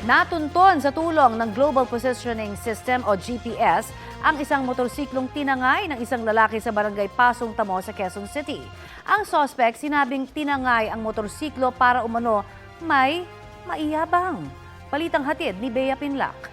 Natunton sa tulong ng Global Positioning System o GPS ang isang motorsiklong tinangay ng isang lalaki sa barangay Pasong Tamo sa Quezon City. Ang suspect sinabing tinangay ang motorsiklo para umano may maiyabang. Balitang hatid ni Bea Pinlac.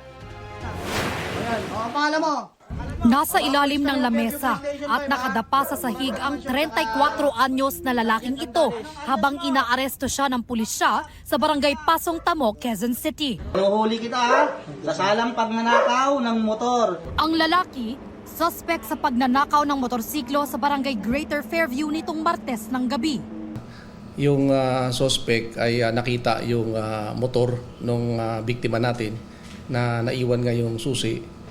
Nasa ilalim ng lamesa at nakadapa sa sahig ang 34 anyos na lalaking ito habang inaaresto siya ng pulisya sa barangay Pasong Tamo, Quezon City. Huli kita ha, sa salang pagnanakaw ng motor. Ang lalaki, suspect sa pagnanakaw ng motorsiklo sa barangay Greater Fairview nitong Martes ng gabi. Yung suspect ay nakita yung motor ng biktima natin na naiwan nga yung susi.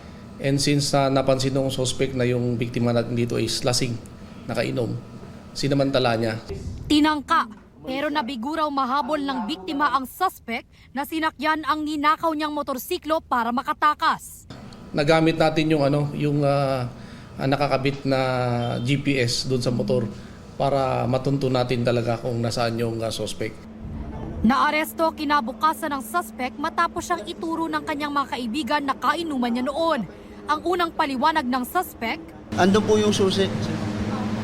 And since napansin ng suspect na yung biktima natin dito ay lasing, nakainom, sinamantala niya. Tinangka pero nabiguraw mahabol ng biktima ang suspect na sinakyan ang ninakaw niyang motorsiklo para makatakas. Nagamit natin yung nakakabit na GPS doon sa motor para matunto natin talaga kung nasaan yung suspect. Naaresto kinabukasan ng suspect matapos siyang ituro ng kanyang mga kaibigan na kainuman niya noon. Ang unang paliwanag ng suspect, ando po yung susi.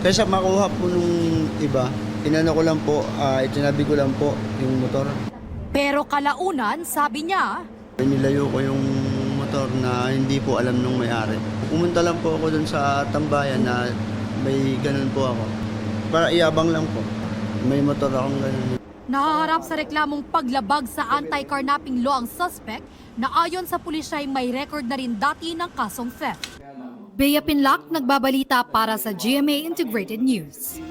Kaysa makuha po nung iba, inano ko lang po, itinabi ko lang po yung motor. pero kalaunan sabi niya, Nilayo ko yung motor na hindi po alam nung may-ari. Pumunta lang po ako dun sa tambayan na may ganun po ako. Para iyabang lang po. May motor akong ganun. nahaharap sa reklamong paglabag sa anti-carnapping law ang suspect na ayon sa pulisya ay may record na rin dati ng kasong theft. Bea Pinlac, nagbabalita para sa GMA Integrated News.